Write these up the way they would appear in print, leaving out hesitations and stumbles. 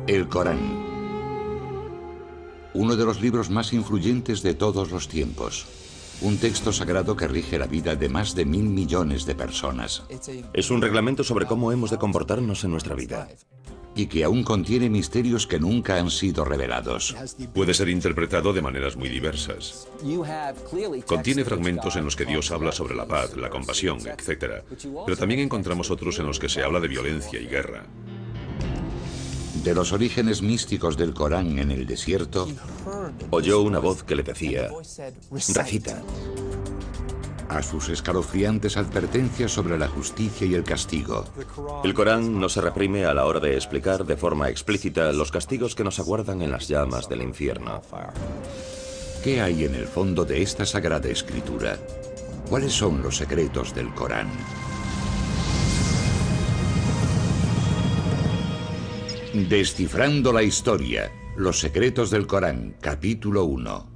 El Corán. Uno de los libros más influyentes de todos los tiempos. Un texto sagrado que rige la vida de más de 1.000 millones de personas. Es un reglamento sobre cómo hemos de comportarnos en nuestra vida. Y que aún contiene misterios que nunca han sido revelados. Puede ser interpretado de maneras muy diversas. Contiene fragmentos en los que Dios habla sobre la paz, la compasión, etc. Pero también encontramos otros en los que se habla de violencia y guerra. De los orígenes místicos del Corán en el desierto, oyó una voz que le decía, recita. A sus escalofriantes advertencias sobre la justicia y el castigo. El Corán no se reprime a la hora de explicar de forma explícita los castigos que nos aguardan en las llamas del infierno. ¿Qué hay en el fondo de esta sagrada escritura? ¿Cuáles son los secretos del Corán? Descifrando la historia, los secretos del Corán, capítulo 1.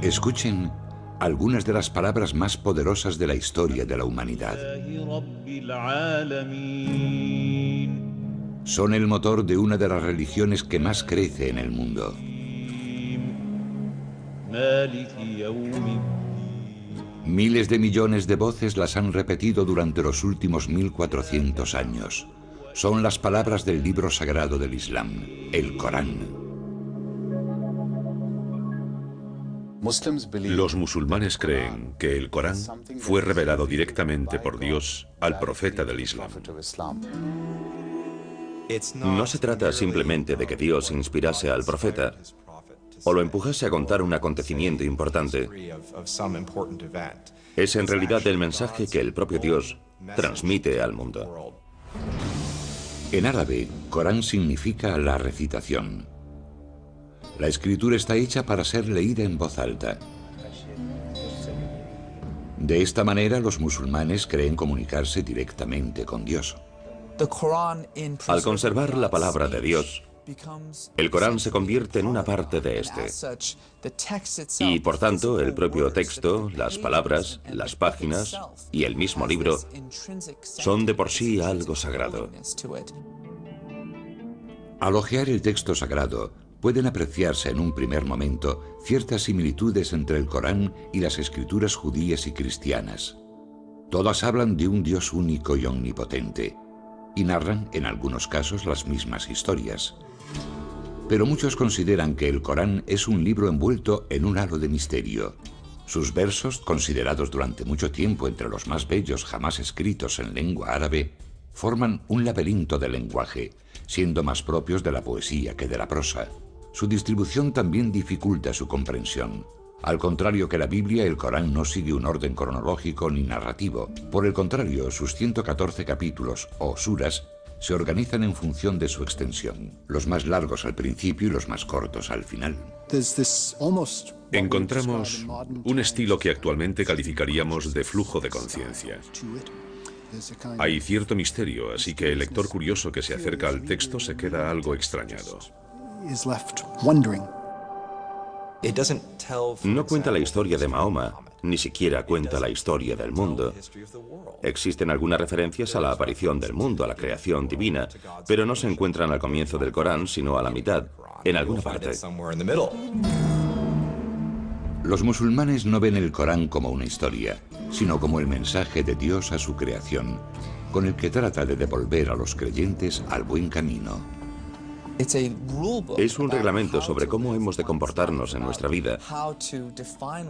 Escuchen algunas de las palabras más poderosas de la historia de la humanidad. Son el motor de una de las religiones que más crece en el mundo. Miles de millones de voces las han repetido durante los últimos 1400 años. Son las palabras del libro sagrado del Islam, el Corán. Los musulmanes creen que el Corán fue revelado directamente por Dios al profeta del Islam. No se trata simplemente de que Dios inspirase al profeta o lo empujase a contar un acontecimiento importante. Es en realidad el mensaje que el propio Dios transmite al mundo. En árabe, Corán significa la recitación. La escritura está hecha para ser leída en voz alta. De esta manera, los musulmanes creen comunicarse directamente con Dios. Al conservar la palabra de Dios, el Corán se convierte en una parte de este. Y por tanto, el propio texto, las palabras, las páginas y el mismo libro son de por sí algo sagrado. Al hojear el texto sagrado, pueden apreciarse en un primer momento ciertas similitudes entre el Corán y las escrituras judías y cristianas. Todas hablan de un Dios único y omnipotente, y narran, en algunos casos, las mismas historias. Pero muchos consideran que el Corán es un libro envuelto en un halo de misterio. Sus versos, considerados durante mucho tiempo entre los más bellos jamás escritos en lengua árabe, forman un laberinto de lenguaje, siendo más propios de la poesía que de la prosa. Su distribución también dificulta su comprensión. Al contrario que la Biblia, el Corán no sigue un orden cronológico ni narrativo. Por el contrario, sus 114 capítulos, o suras, se organizan en función de su extensión, los más largos al principio y los más cortos al final. Encontramos un estilo que actualmente calificaríamos de flujo de conciencia. Hay cierto misterio, así que el lector curioso que se acerca al texto se queda algo extrañado. No cuenta la historia de Mahoma, ni siquiera cuenta la historia del mundo. Existen algunas referencias a la aparición del mundo, a la creación divina, pero no se encuentran al comienzo del Corán, sino a la mitad, en alguna parte. Los musulmanes no ven el Corán como una historia, sino como el mensaje de Dios a su creación, con el que trata de devolver a los creyentes al buen camino. Es un reglamento sobre cómo hemos de comportarnos en nuestra vida,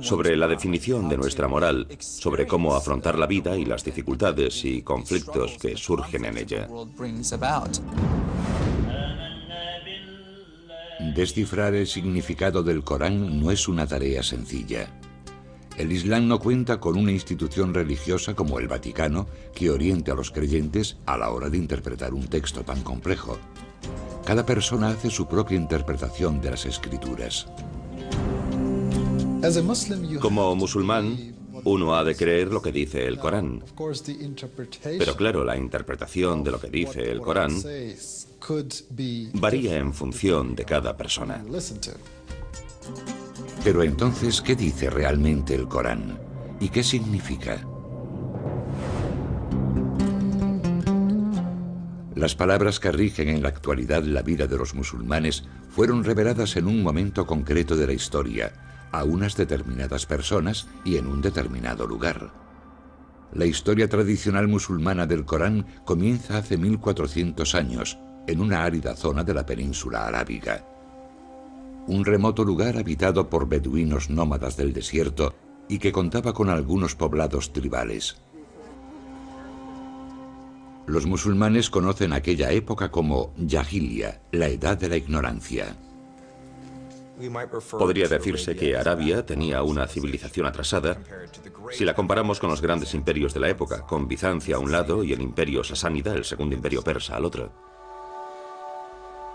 sobre la definición de nuestra moral, sobre cómo afrontar la vida y las dificultades y conflictos que surgen en ella. Descifrar el significado del Corán no es una tarea sencilla. El Islam no cuenta con una institución religiosa como el Vaticano que oriente a los creyentes a la hora de interpretar un texto tan complejo. Cada persona hace su propia interpretación de las escrituras. Como musulmán, uno ha de creer lo que dice el Corán. Pero claro, la interpretación de lo que dice el Corán varía en función de cada persona. Pero entonces, ¿qué dice realmente el Corán? ¿Y qué significa? Las palabras que rigen en la actualidad la vida de los musulmanes fueron reveladas en un momento concreto de la historia, a unas determinadas personas y en un determinado lugar. La historia tradicional musulmana del Corán comienza hace 1400 años, en una árida zona de la península arábiga. Un remoto lugar habitado por beduinos nómadas del desierto y que contaba con algunos poblados tribales. Los musulmanes conocen aquella época como Yahilia, la edad de la ignorancia. Podría decirse que Arabia tenía una civilización atrasada si la comparamos con los grandes imperios de la época, con Bizancia a un lado y el imperio sasánida, el segundo imperio persa, al otro.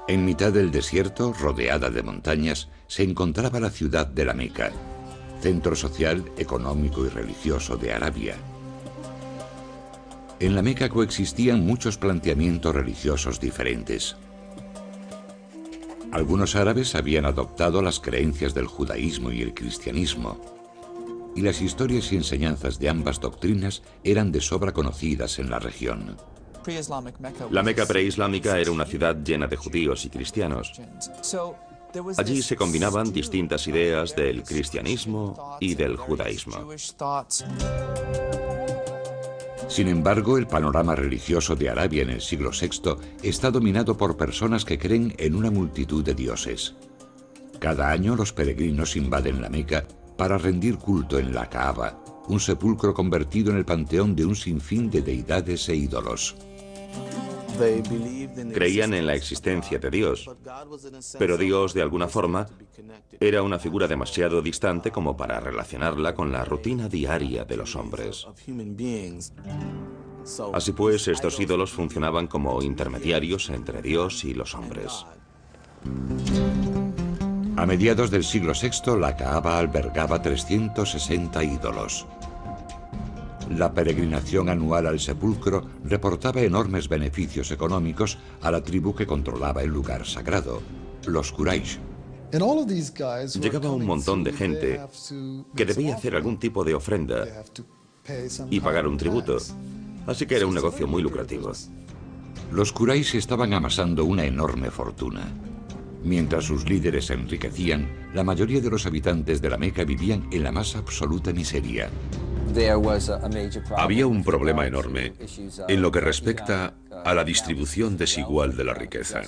En mitad del desierto, rodeada de montañas, se encontraba la ciudad de la Meca, centro social, económico y religioso de Arabia. En la Meca coexistían muchos planteamientos religiosos diferentes. Algunos árabes habían adoptado las creencias del judaísmo y el cristianismo, y las historias y enseñanzas de ambas doctrinas eran de sobra conocidas en la región. La Meca preislámica era una ciudad llena de judíos y cristianos. Allí se combinaban distintas ideas del cristianismo y del judaísmo. Sin embargo, el panorama religioso de Arabia en el siglo VI está dominado por personas que creen en una multitud de dioses. Cada año los peregrinos invaden la Meca para rendir culto en la Kaaba, un sepulcro convertido en el panteón de un sinfín de deidades e ídolos. Creían en la existencia de Dios, pero Dios, de alguna forma, era una figura demasiado distante como para relacionarla con la rutina diaria de los hombres. Así pues, estos ídolos funcionaban como intermediarios entre Dios y los hombres. A mediados del siglo VI, la Kaaba albergaba 360 ídolos. La peregrinación anual al sepulcro reportaba enormes beneficios económicos a la tribu que controlaba el lugar sagrado, los Quraysh. Llegaba un montón de gente que debía hacer algún tipo de ofrenda y pagar un tributo, así que era un negocio muy lucrativo. Los Quraysh estaban amasando una enorme fortuna. Mientras sus líderes se enriquecían, la mayoría de los habitantes de la Meca vivían en la más absoluta miseria. Había un problema enorme en lo que respecta a la distribución desigual de la riqueza.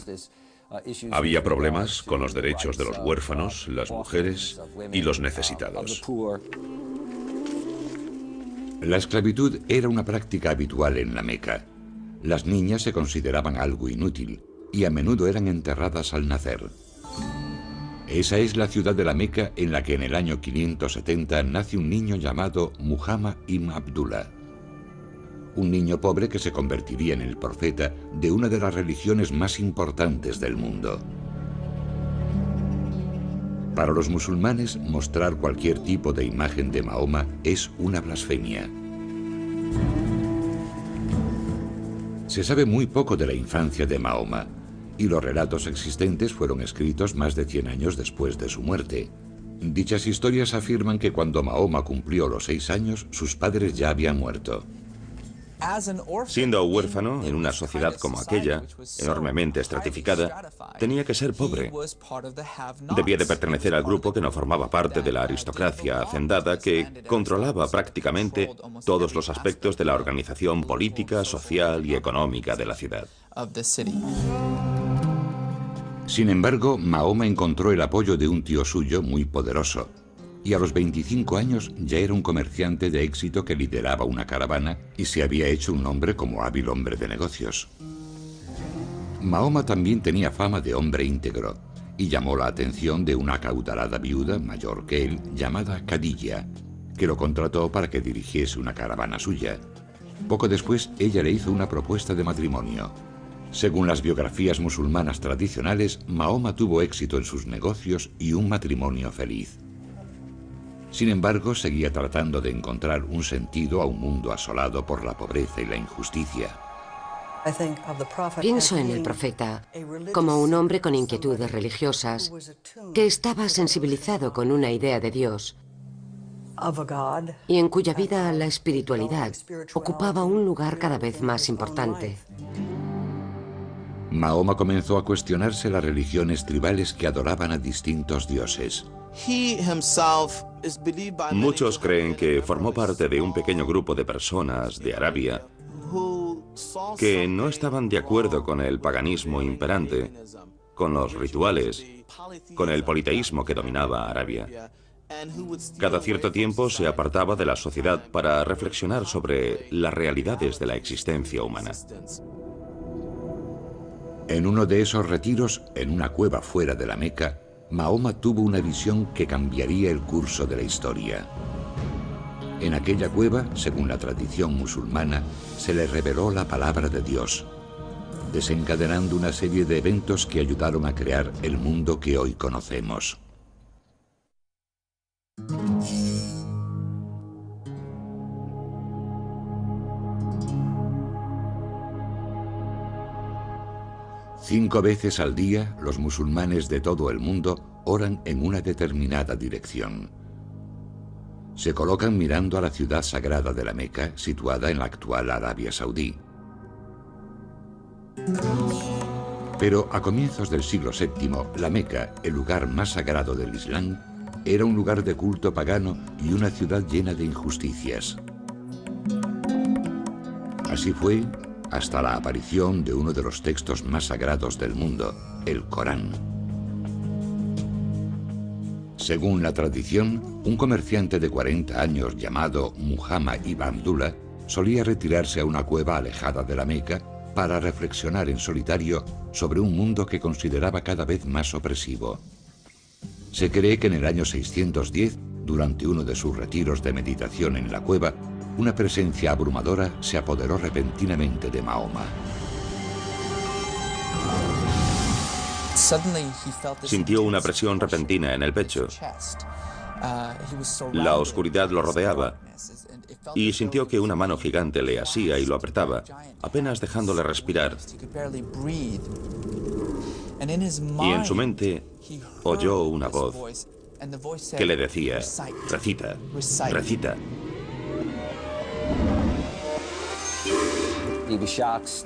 Había problemas con los derechos de los huérfanos, las mujeres y los necesitados. La esclavitud era una práctica habitual en la Meca. Las niñas se consideraban algo inútil y a menudo eran enterradas al nacer. Esa es la ciudad de la Meca en la que en el año 570 nace un niño llamado Muhammad ibn Abdullah. Un niño pobre que se convertiría en el profeta de una de las religiones más importantes del mundo. Para los musulmanes, mostrar cualquier tipo de imagen de Mahoma es una blasfemia. Se sabe muy poco de la infancia de Mahoma, y los relatos existentes fueron escritos más de 100 años después de su muerte. Dichas historias afirman que cuando Mahoma cumplió los 6 años, sus padres ya habían muerto. Siendo huérfano en una sociedad como aquella, enormemente estratificada, tenía que ser pobre. Debía de pertenecer al grupo que no formaba parte de la aristocracia hacendada que controlaba prácticamente todos los aspectos de la organización política, social y económica de la ciudad. Sin embargo, Mahoma encontró el apoyo de un tío suyo muy poderoso, y a los 25 años ya era un comerciante de éxito que lideraba una caravana y se había hecho un nombre como hábil hombre de negocios. Mahoma también tenía fama de hombre íntegro, y llamó la atención de una acaudalada viuda mayor que él, llamada Khadija, que lo contrató para que dirigiese una caravana suya. Poco después, ella le hizo una propuesta de matrimonio. Según las biografías musulmanas tradicionales, Mahoma tuvo éxito en sus negocios y un matrimonio feliz. Sin embargo, seguía tratando de encontrar un sentido a un mundo asolado por la pobreza y la injusticia. Pienso en el profeta como un hombre con inquietudes religiosas que estaba sensibilizado con una idea de Dios y en cuya vida la espiritualidad ocupaba un lugar cada vez más importante. Mahoma comenzó a cuestionarse las religiones tribales que adoraban a distintos dioses. Muchos creen que formó parte de un pequeño grupo de personas de Arabia que no estaban de acuerdo con el paganismo imperante, con los rituales, con el politeísmo que dominaba Arabia. Cada cierto tiempo se apartaba de la sociedad para reflexionar sobre las realidades de la existencia humana. En uno de esos retiros, en una cueva fuera de la Meca, Mahoma tuvo una visión que cambiaría el curso de la historia. En aquella cueva, según la tradición musulmana, se le reveló la palabra de Dios, desencadenando una serie de eventos que ayudaron a crear el mundo que hoy conocemos. Cinco veces al día, los musulmanes de todo el mundo oran en una determinada dirección. Se colocan mirando a la ciudad sagrada de la Meca, situada en la actual Arabia Saudí. Pero a comienzos del siglo VII, la Meca, el lugar más sagrado del Islam, era un lugar de culto pagano y una ciudad llena de injusticias. Así fue hasta la aparición de uno de los textos más sagrados del mundo, el Corán. Según la tradición, un comerciante de 40 años llamado Muhammad ibn Abdullah solía retirarse a una cueva alejada de la Meca para reflexionar en solitario sobre un mundo que consideraba cada vez más opresivo. Se cree que en el año 610, durante uno de sus retiros de meditación en la cueva, una presencia abrumadora se apoderó repentinamente de Mahoma. Sintió una presión repentina en el pecho. La oscuridad lo rodeaba y sintió que una mano gigante le asía y lo apretaba, apenas dejándole respirar. Y en su mente oyó una voz que le decía: recita, recita.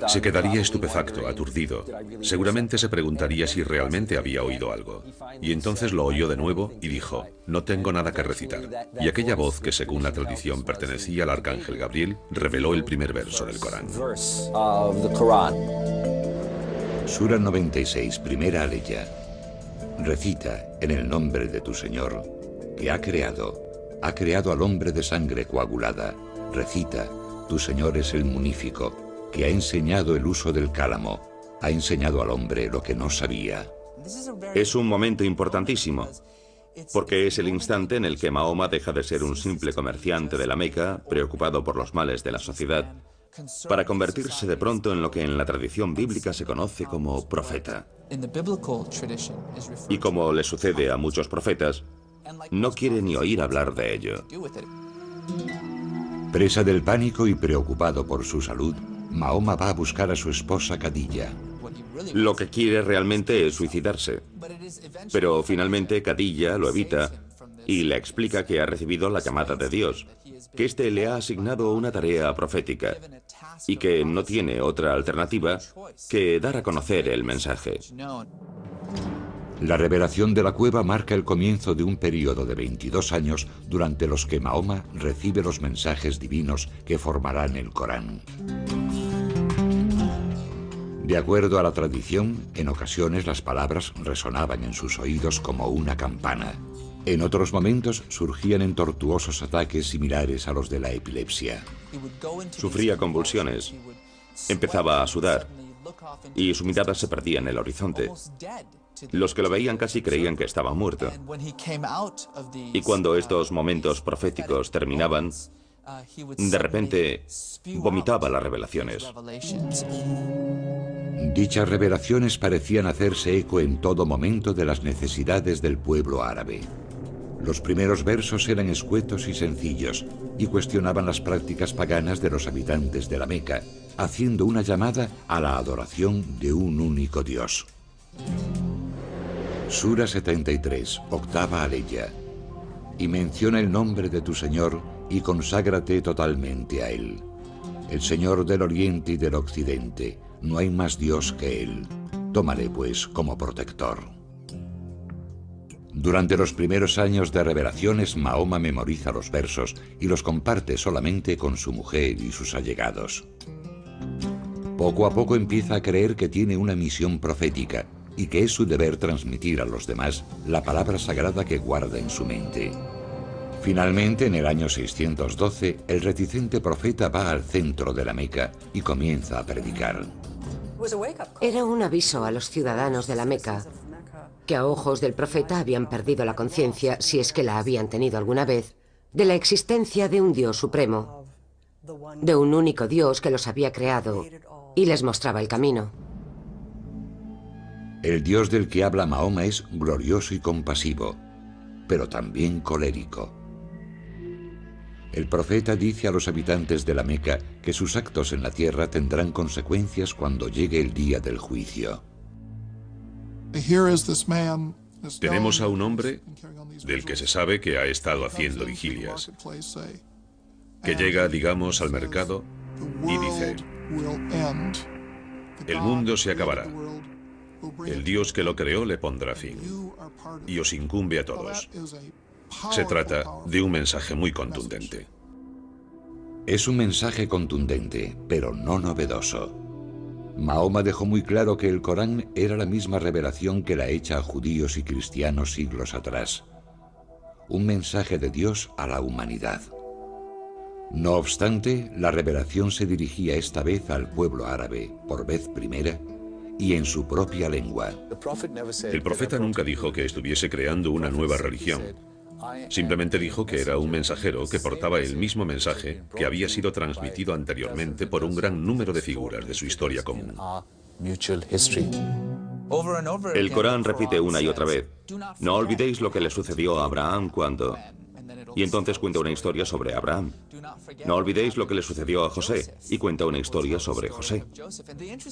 Se quedaría estupefacto, aturdido. Seguramente se preguntaría si realmente había oído algo. Y entonces lo oyó de nuevo y dijo: no tengo nada que recitar. Y aquella voz, que según la tradición pertenecía al arcángel Gabriel, reveló el primer verso del Corán. Sura 96, primera aleya. Recita en el nombre de tu Señor, que ha creado al hombre de sangre coagulada. Recita, tu Señor es el munífico, que ha enseñado el uso del cálamo, ha enseñado al hombre lo que no sabía. Es un momento importantísimo, porque es el instante en el que Mahoma deja de ser un simple comerciante de la Meca, preocupado por los males de la sociedad, para convertirse de pronto en lo que en la tradición bíblica se conoce como profeta. Y como le sucede a muchos profetas, no quiere ni oír hablar de ello. Presa del pánico y preocupado por su salud, Mahoma va a buscar a su esposa Khadija. Lo que quiere realmente es suicidarse. Pero finalmente Khadija lo evita y le explica que ha recibido la llamada de Dios, que éste le ha asignado una tarea profética y que no tiene otra alternativa que dar a conocer el mensaje. La revelación de la cueva marca el comienzo de un periodo de 22 años durante los que Mahoma recibe los mensajes divinos que formarán el Corán. De acuerdo a la tradición, en ocasiones las palabras resonaban en sus oídos como una campana. En otros momentos surgían en tortuosos ataques similares a los de la epilepsia. Sufría convulsiones, empezaba a sudar y su mirada se perdía en el horizonte. Los que lo veían casi creían que estaba muerto. Y cuando estos momentos proféticos terminaban, de repente vomitaba las revelaciones. Dichas revelaciones parecían hacerse eco en todo momento de las necesidades del pueblo árabe. Los primeros versos eran escuetos y sencillos y cuestionaban las prácticas paganas de los habitantes de la Meca, haciendo una llamada a la adoración de un único Dios. Sura 73, octava aleya. Y menciona el nombre de tu Señor y conságrate totalmente a Él. El Señor del Oriente y del Occidente, no hay más Dios que Él. Tómale, pues, como protector. Durante los primeros años de revelaciones, Mahoma memoriza los versos y los comparte solamente con su mujer y sus allegados. Poco a poco empieza a creer que tiene una misión profética y que es su deber transmitir a los demás la palabra sagrada que guarda en su mente. Finalmente, en el año 612, el reticente profeta va al centro de la Meca y comienza a predicar. Era un aviso a los ciudadanos de la Meca, que a ojos del profeta habían perdido la conciencia, si es que la habían tenido alguna vez, de la existencia de un Dios supremo, de un único Dios que los había creado y les mostraba el camino. El Dios del que habla Mahoma es glorioso y compasivo, pero también colérico. El profeta dice a los habitantes de la Meca que sus actos en la tierra tendrán consecuencias cuando llegue el día del juicio. Tenemos a un hombre del que se sabe que ha estado haciendo vigilias, que llega, digamos, al mercado y dice: el mundo se acabará. El Dios que lo creó le pondrá fin y os incumbe a todos. Se trata de un mensaje muy contundente. Es un mensaje contundente, pero no novedoso. Mahoma dejó muy claro que el Corán era la misma revelación que la hecha a judíos y cristianos siglos atrás. Un mensaje de Dios a la humanidad. No obstante, la revelación se dirigía esta vez al pueblo árabe, por vez primera, y en su propia lengua. El profeta nunca dijo que estuviese creando una nueva religión. Simplemente dijo que era un mensajero que portaba el mismo mensaje que había sido transmitido anteriormente por un gran número de figuras de su historia común. El Corán repite una y otra vez: no olvidéis lo que le sucedió a Abraham cuando... Y entonces cuenta una historia sobre Abraham. No olvidéis lo que le sucedió a José, y cuenta una historia sobre José.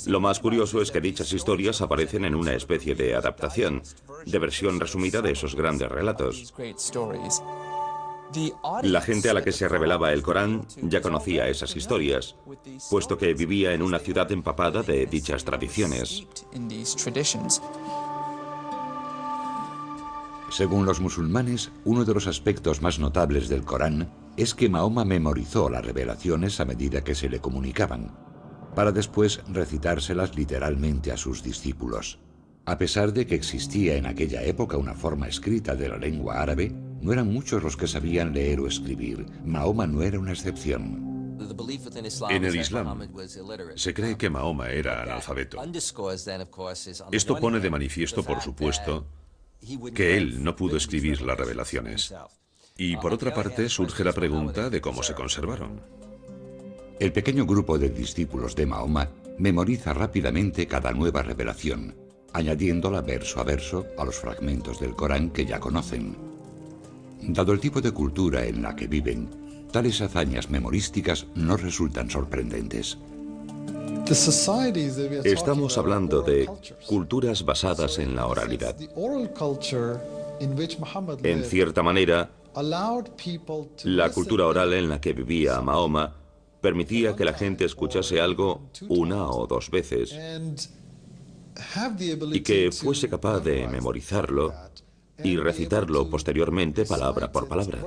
Lo más curioso es que dichas historias aparecen en una especie de adaptación, de versión resumida de esos grandes relatos. La gente a la que se revelaba el Corán ya conocía esas historias, puesto que vivía en una ciudad empapada de dichas tradiciones. Según los musulmanes, uno de los aspectos más notables del Corán es que Mahoma memorizó las revelaciones a medida que se le comunicaban, para después recitárselas literalmente a sus discípulos. A pesar de que existía en aquella época una forma escrita de la lengua árabe, no eran muchos los que sabían leer o escribir. Mahoma no era una excepción. En el Islam, se cree que Mahoma era analfabeto. Esto pone de manifiesto, por supuesto, que él no pudo escribir las revelaciones. Y por otra parte surge la pregunta de cómo se conservaron. El pequeño grupo de discípulos de Mahoma memoriza rápidamente cada nueva revelación, añadiéndola verso a verso a los fragmentos del Corán que ya conocen. Dado el tipo de cultura en la que viven, tales hazañas memorísticas no resultan sorprendentes. Estamos hablando de culturas basadas en la oralidad. En cierta manera, la cultura oral en la que vivía Mahoma permitía que la gente escuchase algo una o dos veces y que fuese capaz de memorizarlo y recitarlo posteriormente palabra por palabra.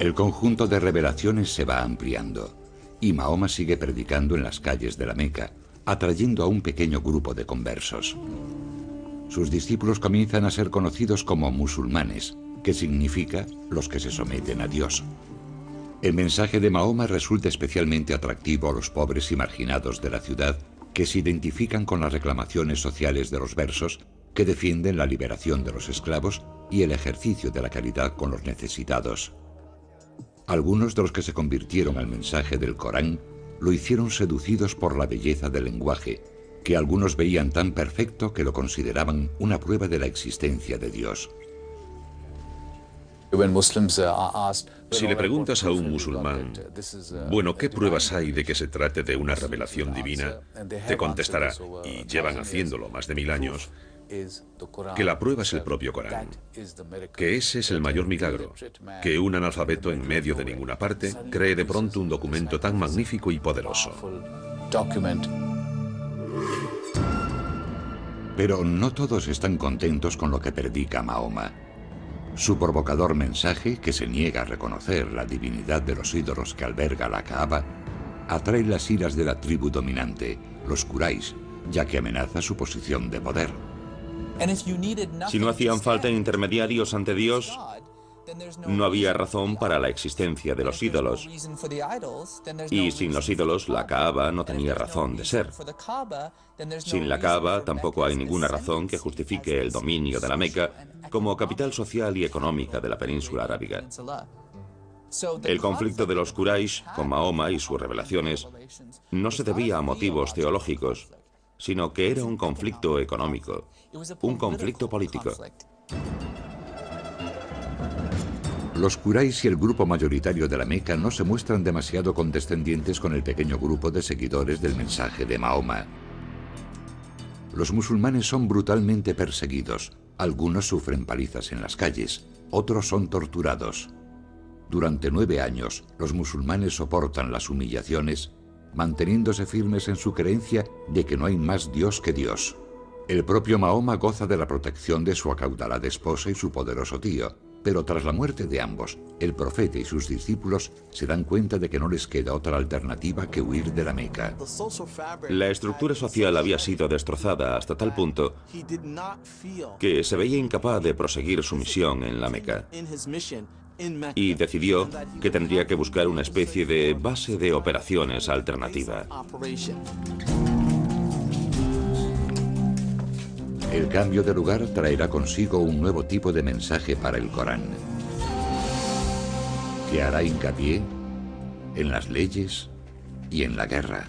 El conjunto de revelaciones se va ampliando y Mahoma sigue predicando en las calles de la Meca, atrayendo a un pequeño grupo de conversos. Sus discípulos comienzan a ser conocidos como musulmanes, que significa los que se someten a Dios. El mensaje de Mahoma resulta especialmente atractivo a los pobres y marginados de la ciudad, que se identifican con las reclamaciones sociales de los versos, que defienden la liberación de los esclavos y el ejercicio de la caridad con los necesitados. Algunos de los que se convirtieron al mensaje del Corán lo hicieron seducidos por la belleza del lenguaje, que algunos veían tan perfecto que lo consideraban una prueba de la existencia de Dios. Si le preguntas a un musulmán, bueno, ¿qué pruebas hay de que se trate de una revelación divina? Te contestará, y llevan haciéndolo más de 1000 años, que la prueba es el propio Corán, que ese es el mayor milagro, que un analfabeto en medio de ninguna parte cree de pronto un documento tan magnífico y poderoso. Pero no todos están contentos con lo que predica Mahoma. Su provocador mensaje, que se niega a reconocer la divinidad de los ídolos que alberga la Kaaba, atrae las iras de la tribu dominante, los Quraysh, ya que amenaza su posición de poder. Si no hacían falta intermediarios ante Dios, no había razón para la existencia de los ídolos. Y sin los ídolos, la Kaaba no tenía razón de ser. Sin la Kaaba, tampoco hay ninguna razón que justifique el dominio de la Meca como capital social y económica de la península arábiga. El conflicto de los Quraysh con Mahoma y sus revelaciones no se debía a motivos teológicos, sino que era un conflicto económico, un conflicto político. Los Quraysh y el grupo mayoritario de la Meca no se muestran demasiado condescendientes con el pequeño grupo de seguidores del mensaje de Mahoma. Los musulmanes son brutalmente perseguidos. Algunos sufren palizas en las calles, otros son torturados. Durante 9 años, los musulmanes soportan las humillaciones, manteniéndose firmes en su creencia de que no hay más Dios que Dios. El propio Mahoma goza de la protección de su acaudalada esposa y su poderoso tío, pero tras la muerte de ambos, el profeta y sus discípulos se dan cuenta de que no les queda otra alternativa que huir de la Meca. La estructura social había sido destrozada hasta tal punto que se veía incapaz de proseguir su misión en la Meca. Y decidió que tendría que buscar una especie de base de operaciones alternativa. El cambio de lugar traerá consigo un nuevo tipo de mensaje para el Corán, que hará hincapié en las leyes y en la guerra.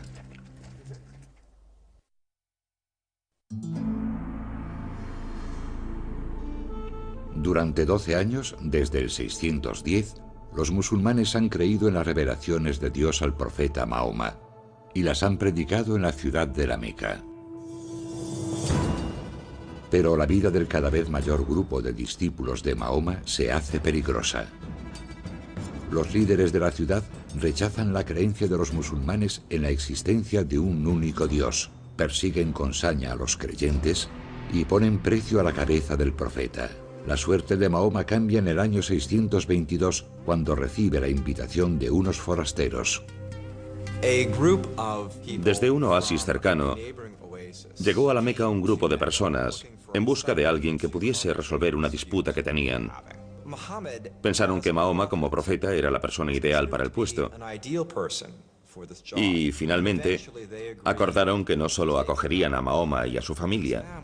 Durante 12 años, desde el 610, los musulmanes han creído en las revelaciones de Dios al profeta Mahoma y las han predicado en la ciudad de la Meca. Pero la vida del cada vez mayor grupo de discípulos de Mahoma se hace peligrosa. Los líderes de la ciudad rechazan la creencia de los musulmanes en la existencia de un único Dios, persiguen con saña a los creyentes y ponen precio a la cabeza del profeta. La suerte de Mahoma cambia en el año 622, cuando recibe la invitación de unos forasteros. Desde un oasis cercano, llegó a la Meca un grupo de personas en busca de alguien que pudiese resolver una disputa que tenían. Pensaron que Mahoma, como profeta, era la persona ideal para el puesto. Y finalmente acordaron que no solo acogerían a Mahoma y a su familia,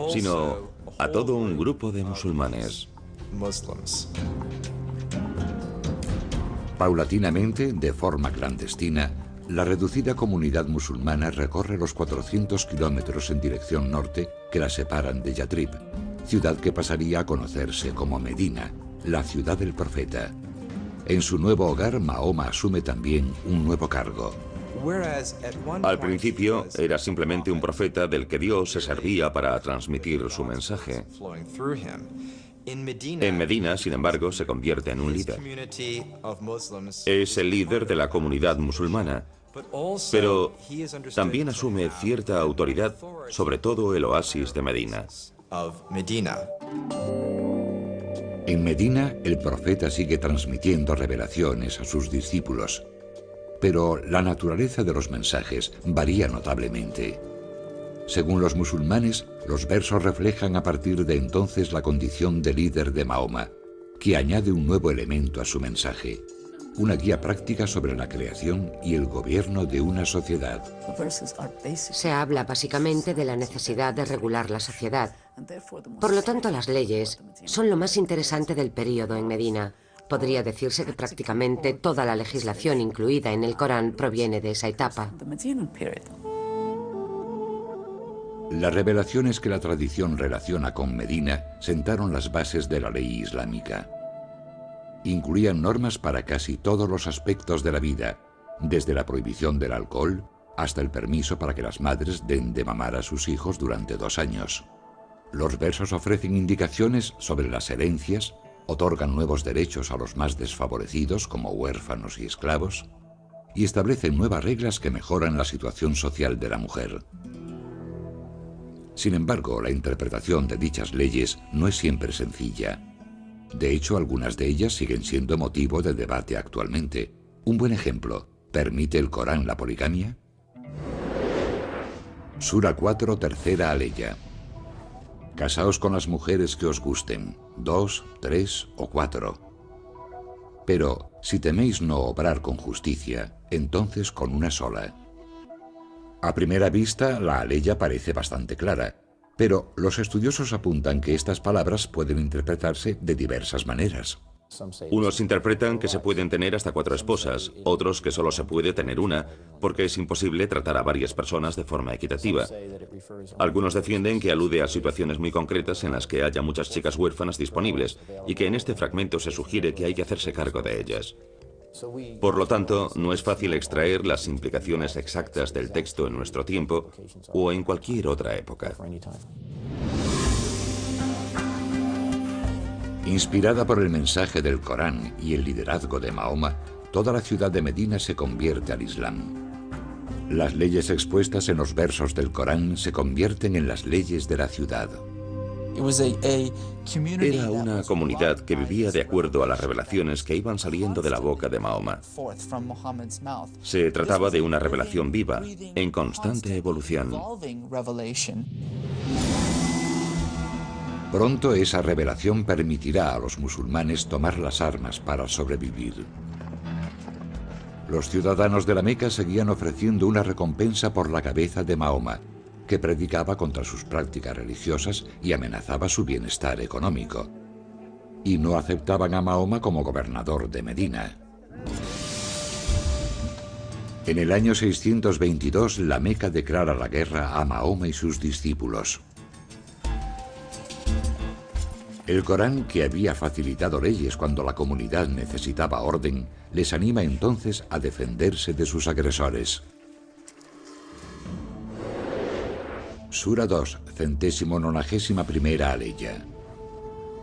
sino a todo un grupo de musulmanes. Paulatinamente, de forma clandestina, la reducida comunidad musulmana recorre los 400 kilómetros en dirección norte que la separan de Yatrib, ciudad que pasaría a conocerse como Medina, la ciudad del profeta. En su nuevo hogar, Mahoma asume también un nuevo cargo. Al principio era simplemente un profeta del que Dios se servía para transmitir su mensaje. En Medina, sin embargo, se convierte en un líder. Es el líder de la comunidad musulmana, pero también asume cierta autoridad sobre todo el oasis de Medina. En Medina, el profeta sigue transmitiendo revelaciones a sus discípulos, pero la naturaleza de los mensajes varía notablemente. Según los musulmanes, los versos reflejan a partir de entonces la condición de líder de Mahoma, que añade un nuevo elemento a su mensaje, una guía práctica sobre la creación y el gobierno de una sociedad. Se habla básicamente de la necesidad de regular la sociedad. Por lo tanto, las leyes son lo más interesante del período en Medina. Podría decirse que prácticamente toda la legislación incluida en el Corán proviene de esa etapa. Las revelaciones que la tradición relaciona con Medina sentaron las bases de la ley islámica. incluían normas para casi todos los aspectos de la vida, desde la prohibición del alcohol hasta el permiso para que las madres den de mamar a sus hijos durante 2 años. Los versos ofrecen indicaciones sobre las herencias, otorgan nuevos derechos a los más desfavorecidos como huérfanos y esclavos, y establecen nuevas reglas que mejoran la situación social de la mujer. Sin embargo, la interpretación de dichas leyes no es siempre sencilla. De hecho, algunas de ellas siguen siendo motivo de debate actualmente. Un buen ejemplo: ¿permite el Corán la poligamia? Sura 4, tercera aleya. Casaos con las mujeres que os gusten, 2, 3 o 4. Pero, si teméis no obrar con justicia, entonces con una sola. A primera vista, la aleya parece bastante clara, pero los estudiosos apuntan que estas palabras pueden interpretarse de diversas maneras. Unos interpretan que se pueden tener hasta 4 esposas, otros que solo se puede tener una, porque es imposible tratar a varias personas de forma equitativa. Algunos defienden que alude a situaciones muy concretas en las que haya muchas chicas huérfanas disponibles, y que en este fragmento se sugiere que hay que hacerse cargo de ellas. Por lo tanto, no es fácil extraer las implicaciones exactas del texto en nuestro tiempo o en cualquier otra época. Inspirada por el mensaje del Corán y el liderazgo de Mahoma, toda la ciudad de Medina se convierte al Islam. Las leyes expuestas en los versos del Corán se convierten en las leyes de la ciudad. Era una comunidad que vivía de acuerdo a las revelaciones que iban saliendo de la boca de Mahoma. Se trataba de una revelación viva, en constante evolución. Pronto esa revelación permitirá a los musulmanes tomar las armas para sobrevivir. Los ciudadanos de la Meca seguían ofreciendo una recompensa por la cabeza de Mahoma, que predicaba contra sus prácticas religiosas y amenazaba su bienestar económico. Y no aceptaban a Mahoma como gobernador de Medina. En el año 622, la Meca declara la guerra a Mahoma y sus discípulos. El Corán, que había facilitado leyes cuando la comunidad necesitaba orden, les anima entonces a defenderse de sus agresores. Sura 2, 191ª aleya.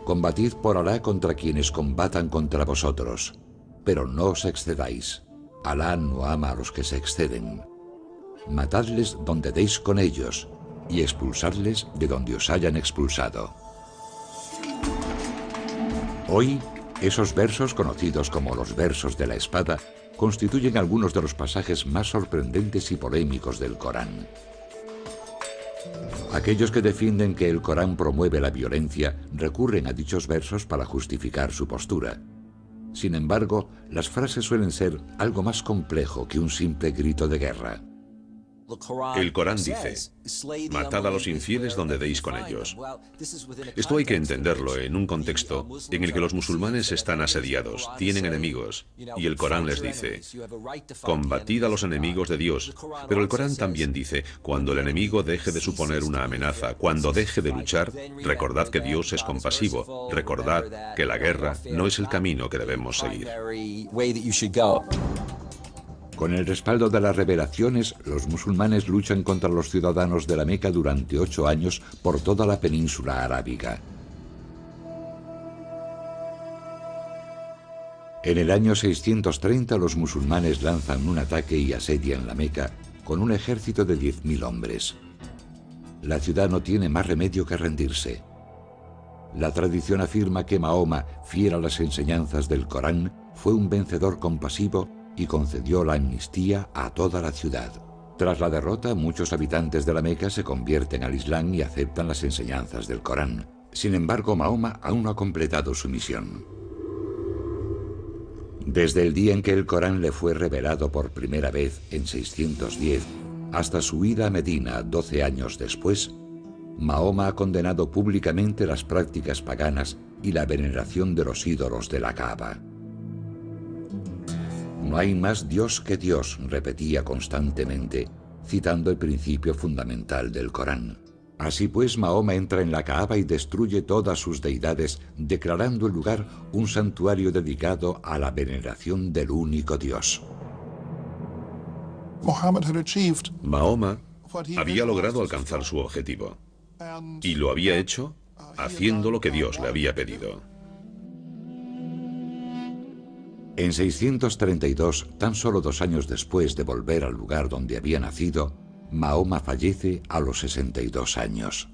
Combatid por Alá contra quienes combatan contra vosotros, pero no os excedáis. Alá no ama a los que se exceden. Matadles donde deis con ellos, y expulsadles de donde os hayan expulsado. Hoy, esos versos, conocidos como los versos de la espada, constituyen algunos de los pasajes más sorprendentes y polémicos del Corán. Aquellos que defienden que el Corán promueve la violencia recurren a dichos versos para justificar su postura. Sin embargo, las frases suelen ser algo más complejo que un simple grito de guerra. El Corán dice: matad a los infieles donde deis con ellos. Esto hay que entenderlo en un contexto en el que los musulmanes están asediados, tienen enemigos, y el Corán les dice: combatid a los enemigos de Dios. Pero el Corán también dice: cuando el enemigo deje de suponer una amenaza, cuando deje de luchar, recordad que Dios es compasivo, recordad que la guerra no es el camino que debemos seguir. Con el respaldo de las revelaciones, los musulmanes luchan contra los ciudadanos de la Meca durante 8 años por toda la península arábiga. En el año 630 los musulmanes lanzan un ataque y asedian la Meca con un ejército de 10.000 hombres. La ciudad no tiene más remedio que rendirse. La tradición afirma que Mahoma, fiel a las enseñanzas del Corán, fue un vencedor compasivo y concedió la amnistía a toda la ciudad. Tras la derrota, muchos habitantes de la Meca se convierten al Islam y aceptan las enseñanzas del Corán. Sin embargo, Mahoma aún no ha completado su misión. Desde el día en que el Corán le fue revelado por primera vez, en 610, hasta su ida a Medina 12 años después, Mahoma ha condenado públicamente las prácticas paganas y la veneración de los ídolos de la Kaaba. No hay más Dios que Dios, repetía constantemente, citando el principio fundamental del Corán. Así pues, Mahoma entra en la Kaaba y destruye todas sus deidades, declarando el lugar un santuario dedicado a la veneración del único Dios. Mahoma había logrado alcanzar su objetivo, y lo había hecho haciendo lo que Dios le había pedido. En 632, tan solo 2 años después de volver al lugar donde había nacido, Mahoma fallece a los 62 años.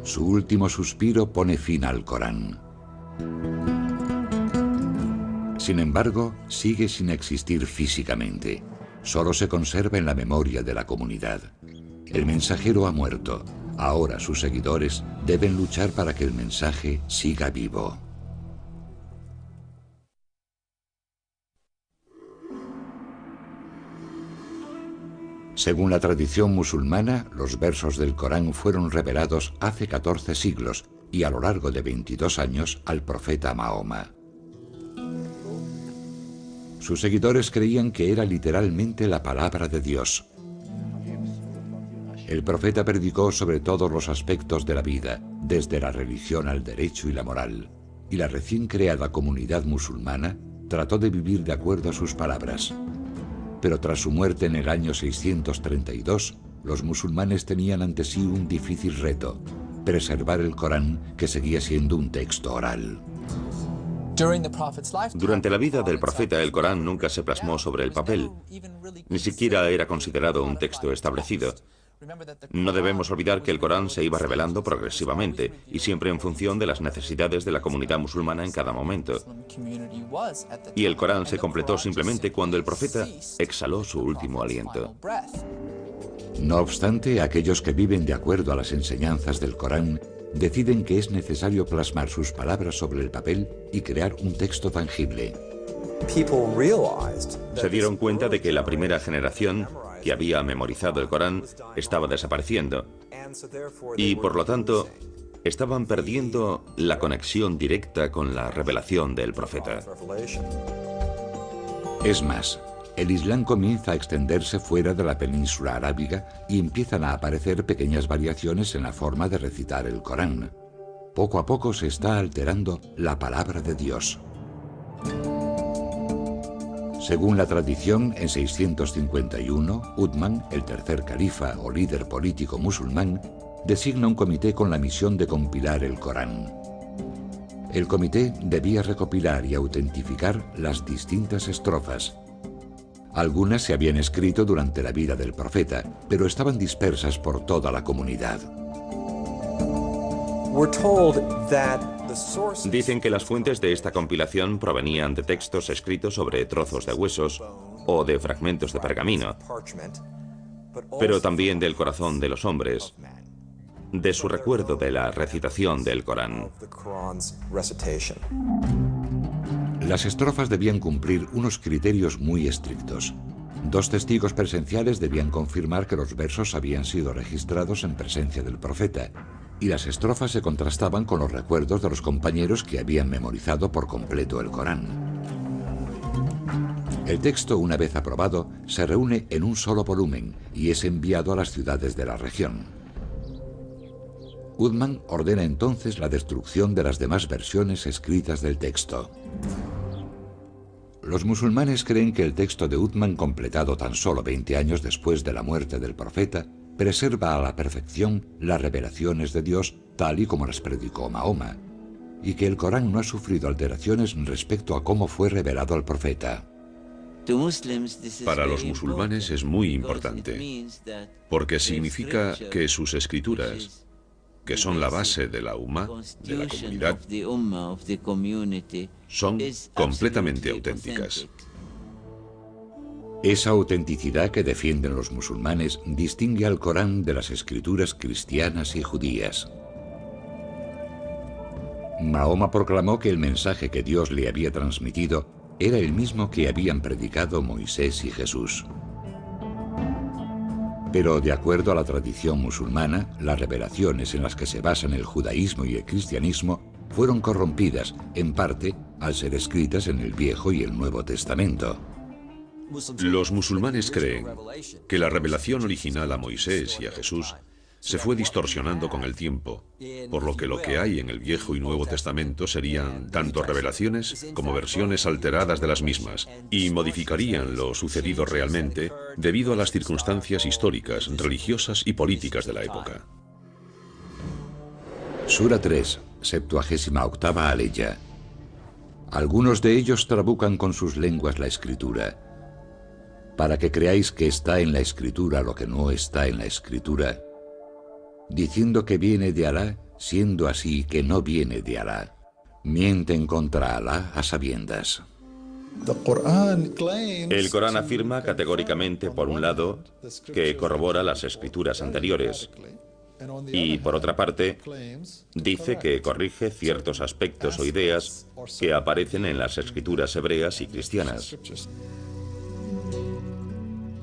Su último suspiro pone fin al Corán. Sin embargo, sigue sin existir físicamente. Solo se conserva en la memoria de la comunidad. El mensajero ha muerto. Ahora sus seguidores deben luchar para que el mensaje siga vivo. Según la tradición musulmana, los versos del Corán fueron revelados hace 14 siglos y a lo largo de 22 años al profeta Mahoma. Sus seguidores creían que era literalmente la palabra de Dios. El profeta predicó sobre todos los aspectos de la vida, desde la religión al derecho y la moral, y la recién creada comunidad musulmana trató de vivir de acuerdo a sus palabras. Pero tras su muerte en el año 632, los musulmanes tenían ante sí un difícil reto: preservar el Corán, que seguía siendo un texto oral. Durante la vida del profeta, el Corán nunca se plasmó sobre el papel. Ni siquiera era considerado un texto establecido. No debemos olvidar que el Corán se iba revelando progresivamente y siempre en función de las necesidades de la comunidad musulmana en cada momento. Y el Corán se completó simplemente cuando el profeta exhaló su último aliento. No obstante, aquellos que viven de acuerdo a las enseñanzas del Corán deciden que es necesario plasmar sus palabras sobre el papel y crear un texto tangible. Se dieron cuenta de que la primera generación que había memorizado el Corán estaba desapareciendo y, por lo tanto, estaban perdiendo la conexión directa con la revelación del profeta. Es más, el Islam comienza a extenderse fuera de la península arábiga y empiezan a aparecer pequeñas variaciones en la forma de recitar el Corán. Poco a poco se está alterando la palabra de Dios. Según la tradición, en 651, Uthman, el tercer califa o líder político musulmán, designa un comité con la misión de compilar el Corán. El comité debía recopilar y autentificar las distintas estrofas. Algunas se habían escrito durante la vida del profeta, pero estaban dispersas por toda la comunidad. Dicen que las fuentes de esta compilación provenían de textos escritos sobre trozos de huesos o de fragmentos de pergamino, pero también del corazón de los hombres, de su recuerdo de la recitación del Corán. Las estrofas debían cumplir unos criterios muy estrictos. 2 testigos presenciales debían confirmar que los versos habían sido registrados en presencia del profeta, y las estrofas se contrastaban con los recuerdos de los compañeros que habían memorizado por completo el Corán. El texto, una vez aprobado, se reúne en un solo volumen y es enviado a las ciudades de la región. Uthman ordena entonces la destrucción de las demás versiones escritas del texto. Los musulmanes creen que el texto de Uthman, completado tan solo 20 años después de la muerte del profeta, preserva a la perfección las revelaciones de Dios tal y como las predicó Mahoma, y que el Corán no ha sufrido alteraciones respecto a cómo fue revelado al profeta. Para los musulmanes es muy importante, porque significa que sus escrituras, que son la base de la Ummah, de la comunidad, son completamente auténticas. Esa autenticidad que defienden los musulmanes distingue al Corán de las escrituras cristianas y judías. Mahoma proclamó que el mensaje que Dios le había transmitido era el mismo que habían predicado Moisés y Jesús. Pero de acuerdo a la tradición musulmana, las revelaciones en las que se basan el judaísmo y el cristianismo fueron corrompidas, en parte, al ser escritas en el Viejo y el Nuevo Testamento. Los musulmanes creen que la revelación original a Moisés y a Jesús se fue distorsionando con el tiempo, por lo que hay en el Viejo y Nuevo Testamento serían tanto revelaciones como versiones alteradas de las mismas, y modificarían lo sucedido realmente debido a las circunstancias históricas, religiosas y políticas de la época. Sura 3, 78ª aleya. Algunos de ellos trabucan con sus lenguas la Escritura, para que creáis que está en la Escritura lo que no está en la Escritura, diciendo que viene de Alá, siendo así que no viene de Alá. Mienten contra Alá a sabiendas. El Corán afirma categóricamente, por un lado, que corrobora las escrituras anteriores, y por otra parte, dice que corrige ciertos aspectos o ideas que aparecen en las escrituras hebreas y cristianas.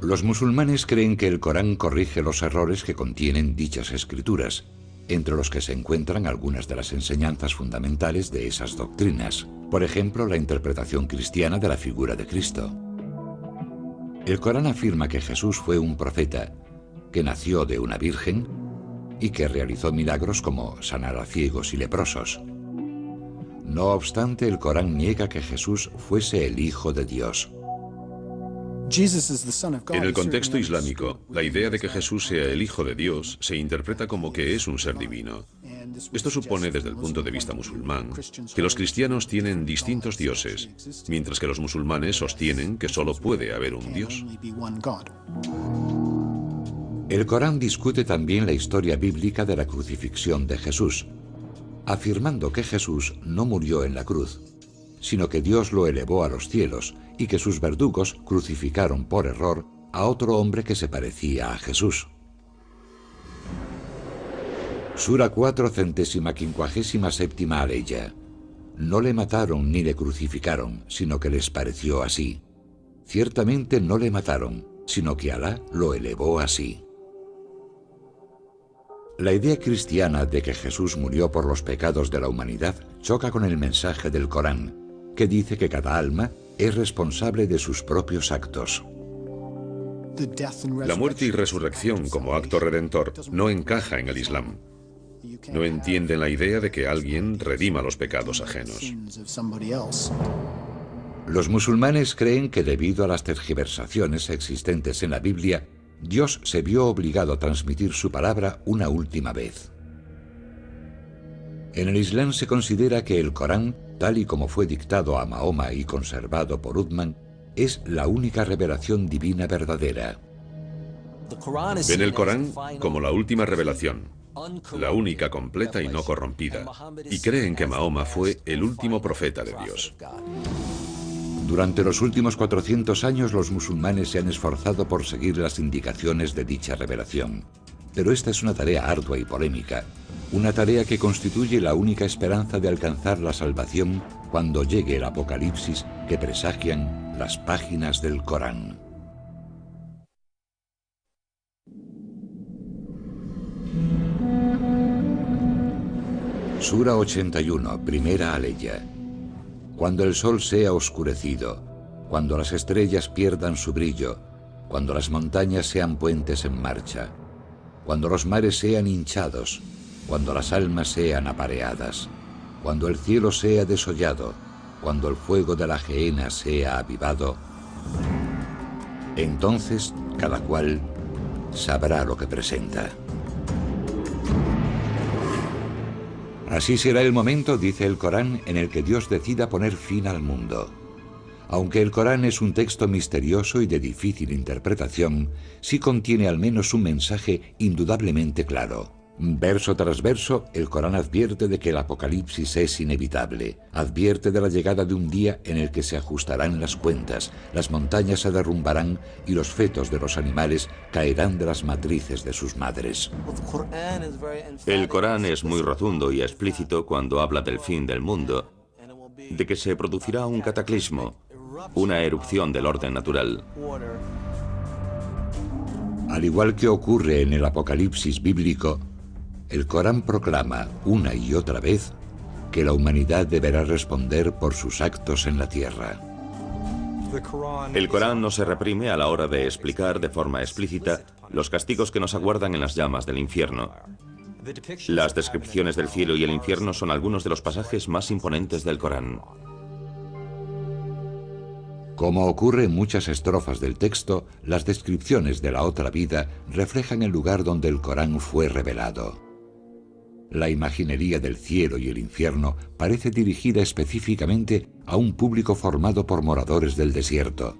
Los musulmanes creen que el Corán corrige los errores que contienen dichas escrituras, entre los que se encuentran algunas de las enseñanzas fundamentales de esas doctrinas, por ejemplo, la interpretación cristiana de la figura de Cristo. El Corán afirma que Jesús fue un profeta, que nació de una virgen y que realizó milagros como sanar a ciegos y leprosos. No obstante, el Corán niega que Jesús fuese el Hijo de Dios. En el contexto islámico, la idea de que Jesús sea el Hijo de Dios se interpreta como que es un ser divino. Esto supone, desde el punto de vista musulmán, que los cristianos tienen distintos dioses, mientras que los musulmanes sostienen que solo puede haber un Dios. El Corán discute también la historia bíblica de la crucifixión de Jesús, afirmando que Jesús no murió en la cruz, sino que Dios lo elevó a los cielos y que sus verdugos crucificaron por error a otro hombre que se parecía a Jesús. Sura 4, 157ª aleya. No le mataron ni le crucificaron, sino que les pareció así. Ciertamente no le mataron, sino que Alá lo elevó así. La idea cristiana de que Jesús murió por los pecados de la humanidad choca con el mensaje del Corán, que dice que cada alma es responsable de sus propios actos. La muerte y resurrección como acto redentor no encaja en el Islam. No entienden la idea de que alguien redima los pecados ajenos. Los musulmanes creen que debido a las tergiversaciones existentes en la Biblia, Dios se vio obligado a transmitir su palabra una última vez. En el Islam se considera que el Corán, tal y como fue dictado a Mahoma y conservado por Uthman, es la única revelación divina verdadera. Ven el Corán como la última revelación, la única completa y no corrompida, y creen que Mahoma fue el último profeta de Dios. Durante los últimos 400 años los musulmanes se han esforzado por seguir las indicaciones de dicha revelación. Pero esta es una tarea ardua y polémica, una tarea que constituye la única esperanza de alcanzar la salvación cuando llegue el apocalipsis que presagian las páginas del Corán. Sura 81, primera aleya. Cuando el sol sea oscurecido, cuando las estrellas pierdan su brillo, cuando las montañas sean puentes en marcha, cuando los mares sean hinchados, cuando las almas sean apareadas, cuando el cielo sea desollado, cuando el fuego de la gehenna sea avivado, entonces cada cual sabrá lo que presenta. Así será el momento, dice el Corán, en el que Dios decida poner fin al mundo. Aunque el Corán es un texto misterioso y de difícil interpretación, sí contiene al menos un mensaje indudablemente claro. Verso tras verso, el Corán advierte de que el apocalipsis es inevitable, advierte de la llegada de un día en el que se ajustarán las cuentas, las montañas se derrumbarán y los fetos de los animales caerán de las matrices de sus madres. El Corán es muy rotundo y explícito cuando habla del fin del mundo, de que se producirá un cataclismo, una erupción del orden natural. Al igual que ocurre en el apocalipsis bíblico, el Corán proclama una y otra vez que la humanidad deberá responder por sus actos en la tierra. El Corán no se reprime a la hora de explicar de forma explícita los castigos que nos aguardan en las llamas del infierno. Las descripciones del cielo y el infierno son algunos de los pasajes más imponentes del Corán. Como ocurre en muchas estrofas del texto, las descripciones de la otra vida reflejan el lugar donde el Corán fue revelado. La imaginería del cielo y el infierno parece dirigida específicamente a un público formado por moradores del desierto.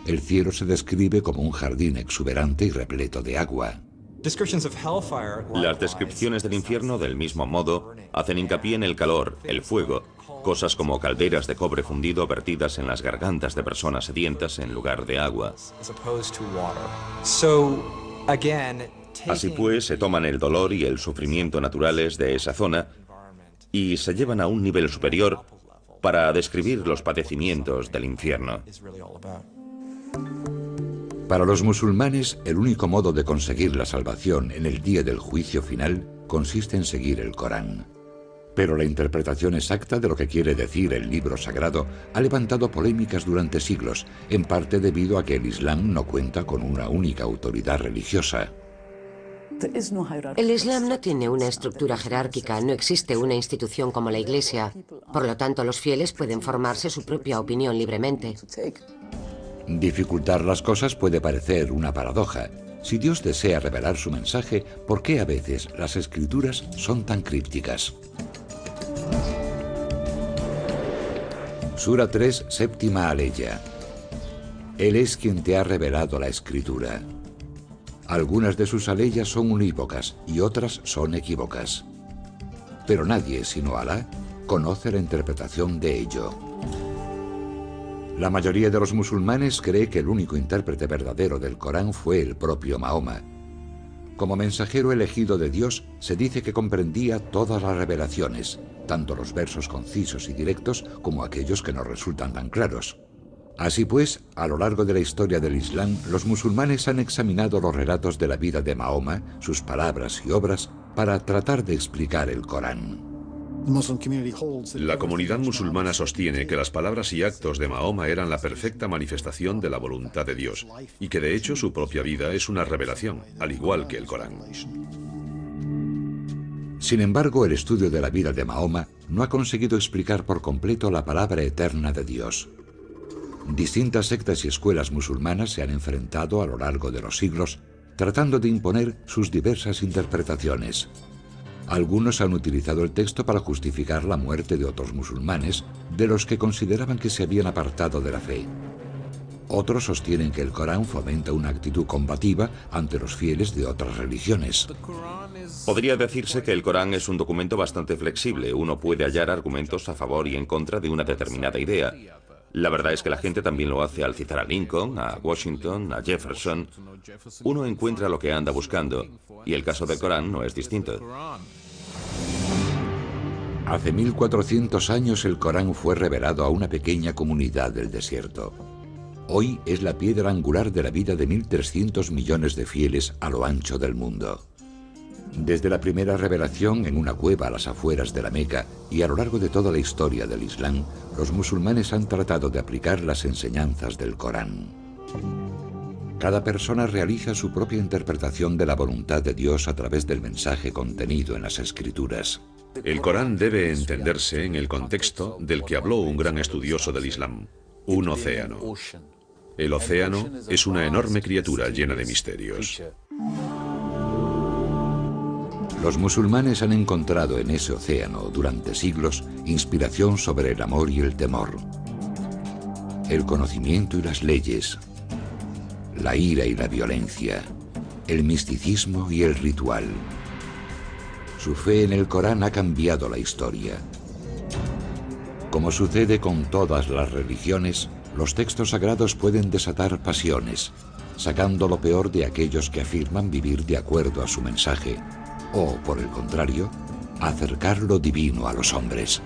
El cielo se describe como un jardín exuberante y repleto de agua. Las descripciones del infierno, del mismo modo, hacen hincapié en el calor, el fuego, cosas como calderas de cobre fundido vertidas en las gargantas de personas sedientas en lugar de agua. Así pues, se toman el dolor y el sufrimiento naturales de esa zona y se llevan a un nivel superior para describir los padecimientos del infierno. Para los musulmanes, el único modo de conseguir la salvación en el día del juicio final consiste en seguir el Corán. Pero la interpretación exacta de lo que quiere decir el libro sagrado ha levantado polémicas durante siglos, en parte debido a que el Islam no cuenta con una única autoridad religiosa. El Islam no tiene una estructura jerárquica, no existe una institución como la Iglesia. Por lo tanto, los fieles pueden formarse su propia opinión libremente. Dificultar las cosas puede parecer una paradoja. Si Dios desea revelar su mensaje, ¿por qué a veces las escrituras son tan crípticas? Sura 3, séptima aleya. Él es quien te ha revelado la escritura. Algunas de sus aleyas son unívocas y otras son equívocas. Pero nadie, sino Alá, conoce la interpretación de ello. La mayoría de los musulmanes cree que el único intérprete verdadero del Corán fue el propio Mahoma. Como mensajero elegido de Dios, se dice que comprendía todas las revelaciones, tanto los versos concisos y directos como aquellos que no resultan tan claros. Así pues, a lo largo de la historia del Islam, los musulmanes han examinado los relatos de la vida de Mahoma, sus palabras y obras, para tratar de explicar el Corán. La comunidad musulmana sostiene que las palabras y actos de Mahoma eran la perfecta manifestación de la voluntad de Dios y que de hecho su propia vida es una revelación, al igual que el Corán. Sin embargo, el estudio de la vida de Mahoma no ha conseguido explicar por completo la palabra eterna de Dios. Distintas sectas y escuelas musulmanas se han enfrentado a lo largo de los siglos tratando de imponer sus diversas interpretaciones. Algunos han utilizado el texto para justificar la muerte de otros musulmanes, de los que consideraban que se habían apartado de la fe. Otros sostienen que el Corán fomenta una actitud combativa ante los fieles de otras religiones. Podría decirse que el Corán es un documento bastante flexible. Uno puede hallar argumentos a favor y en contra de una determinada idea. La verdad es que la gente también lo hace al citar a Lincoln, a Washington, a Jefferson. Uno encuentra lo que anda buscando, y el caso del Corán no es distinto. Hace 1400 años el Corán fue revelado a una pequeña comunidad del desierto. Hoy es la piedra angular de la vida de 1.300 millones de fieles a lo ancho del mundo. Desde la primera revelación en una cueva a las afueras de la Meca y a lo largo de toda la historia del Islam, los musulmanes han tratado de aplicar las enseñanzas del Corán. Cada persona realiza su propia interpretación de la voluntad de Dios a través del mensaje contenido en las Escrituras. El Corán debe entenderse en el contexto del que habló un gran estudioso del Islam, un océano. El océano es una enorme criatura llena de misterios. Los musulmanes han encontrado en ese océano, durante siglos, inspiración sobre el amor y el temor, el conocimiento y las leyes, la ira y la violencia, el misticismo y el ritual. Su fe en el Corán ha cambiado la historia. Como sucede con todas las religiones, los textos sagrados pueden desatar pasiones, sacando lo peor de aquellos que afirman vivir de acuerdo a su mensaje, o, por el contrario, acercar lo divino a los hombres.